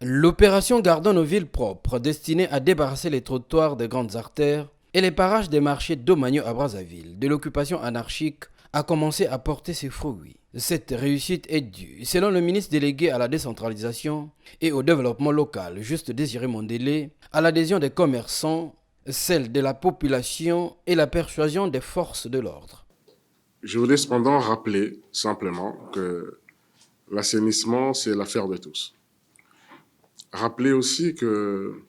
L'opération Gardons nos villes propres, destinée à débarrasser les trottoirs des grandes artères et les parages des marchés d'Omagno à Brazzaville de l'occupation anarchique, a commencé à porter ses fruits. Cette réussite est due, selon le ministre délégué à la décentralisation et au développement local, Juste Désiré Mondélé, à l'adhésion des commerçants, celle de la population et la persuasion des forces de l'ordre. Je voulais cependant rappeler simplement que l'assainissement, c'est l'affaire de tous. Rappeler aussi que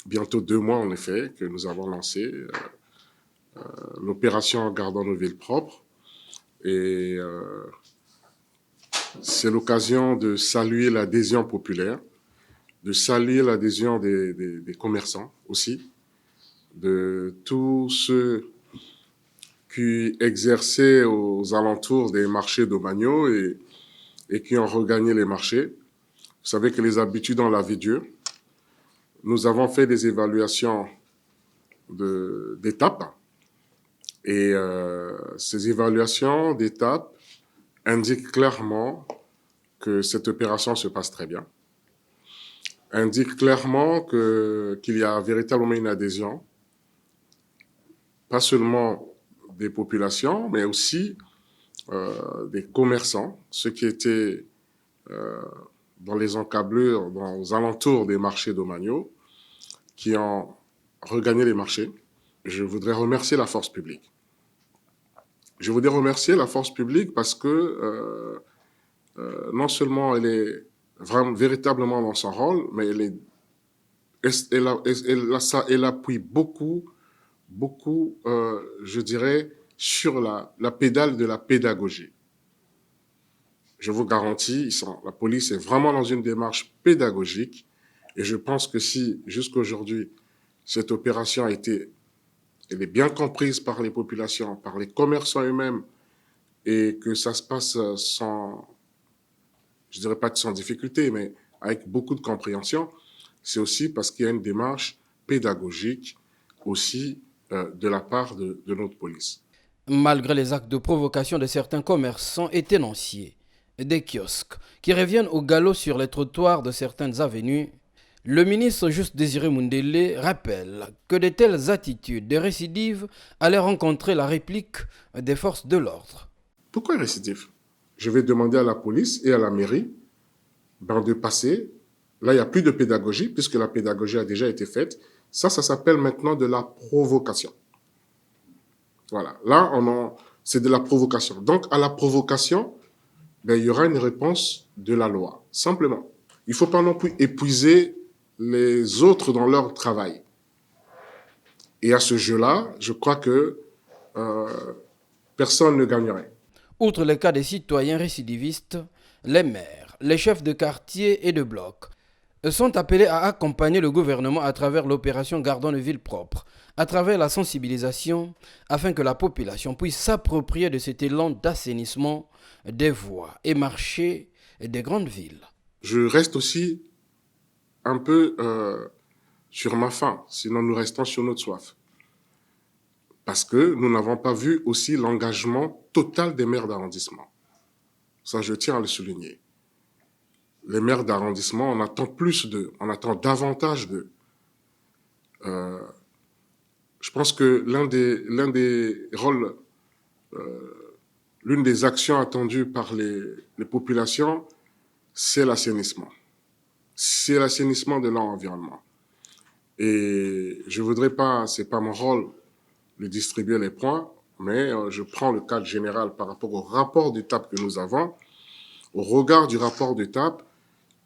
bientôt 2 mois, en effet, que nous avons lancé l'opération Gardons nos villes propres. Et c'est l'occasion de saluer l'adhésion populaire, de saluer l'adhésion des commerçants aussi, de tous ceux qui exerçaient aux alentours des marchés d'Omagno et qui ont regagné les marchés. Vous savez que les habitudes ont la vie dure. Nous avons fait des évaluations d'étapes et ces évaluations d'étapes indiquent clairement que cette opération se passe très bien, indiquent clairement qu'il y a véritablement une adhésion, pas seulement des populations, mais aussi des commerçants, ceux qui étaient dans les encablures, dans les alentours des marchés d'Omagno, qui ont regagné les marchés. Je voudrais remercier la force publique. Je voudrais remercier la force publique parce que non seulement elle est vraiment, véritablement dans son rôle, mais elle appuie beaucoup, je dirais, sur la pédale de la pédagogie. Je vous garantis, la police est vraiment dans une démarche pédagogique et je pense que si, jusqu'à aujourd'hui, cette opération elle est bien comprise par les populations, par les commerçants eux-mêmes et que ça se passe sans, je dirais pas sans difficulté, mais avec beaucoup de compréhension, c'est aussi parce qu'il y a une démarche pédagogique aussi de la part de notre police. Malgré les actes de provocation de certains commerçants et tenanciers, des kiosques qui reviennent au galop sur les trottoirs de certaines avenues, le ministre Juste Désiré Mundélé rappelle que de telles attitudes de récidive allaient rencontrer la réplique des forces de l'ordre. Pourquoi récidive? Je vais demander à la police et à la mairie de passer. Là, il n'y a plus de pédagogie puisque la pédagogie a déjà été faite. Ça s'appelle maintenant de la provocation. Voilà. Là, c'est de la provocation. Donc, à la provocation, il y aura une réponse de la loi. Simplement. Il ne faut pas non plus épuiser les autres dans leur travail. Et à ce jeu-là, je crois que euh, personne ne gagnerait. Outre les cas des citoyens récidivistes, les maires, les chefs de quartier et de bloc sont appelés à accompagner le gouvernement à travers l'opération Gardons les villes propres, à travers la sensibilisation, afin que la population puisse s'approprier de cet élan d'assainissement des voies et marchés des grandes villes. Je reste aussi un peu sur ma faim, sinon nous restons sur notre soif. Parce que nous n'avons pas vu aussi l'engagement total des maires d'arrondissement. Ça, je tiens à le souligner. Les maires d'arrondissement, on attend plus d'eux, on attend davantage d'eux. Euh, je pense que l'un des rôles, l'une des actions attendues par les populations, c'est l'assainissement. C'est l'assainissement de leur environnement. Et je voudrais pas, c'est pas mon rôle de distribuer les points, mais je prends le cadre général par rapport au rapport d'étape que nous avons. Au regard du rapport d'étape,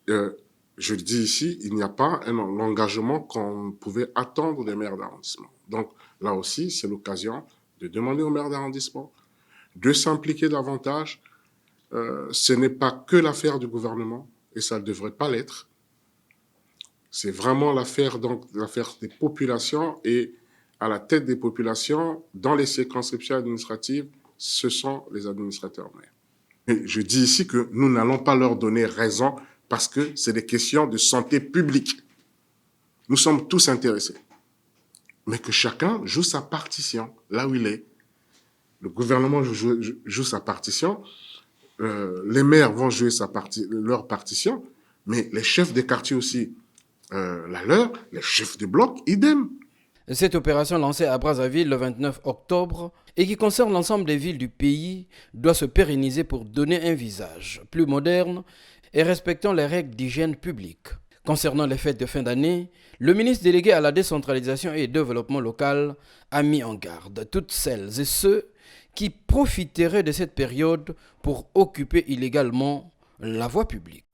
euh, je le dis ici, il n'y a pas l'engagement qu'on pouvait attendre des maires d'arrondissement. Donc là aussi, c'est l'occasion de demander aux maires d'arrondissement de s'impliquer davantage. Ce n'est pas que l'affaire du gouvernement, et ça ne devrait pas l'être. C'est vraiment l'affaire des populations et à la tête des populations, dans les circonscriptions administratives, ce sont les administrateurs maires. Et je dis ici que nous n'allons pas leur donner raison parce que c'est des questions de santé publique. Nous sommes tous intéressés. Mais que chacun joue sa partition là où il est. Le gouvernement joue sa partition, les maires vont jouer leur partition, Mais les chefs des quartiers aussi, la leur, les chefs de bloc, idem. Cette opération lancée à Brazzaville le 29 octobre et qui concerne l'ensemble des villes du pays doit se pérenniser pour donner un visage plus moderne et respectant les règles d'hygiène publique. Concernant les fêtes de fin d'année, le ministre délégué à la décentralisation et au développement local a mis en garde toutes celles et ceux qui profiteraient de cette période pour occuper illégalement la voie publique.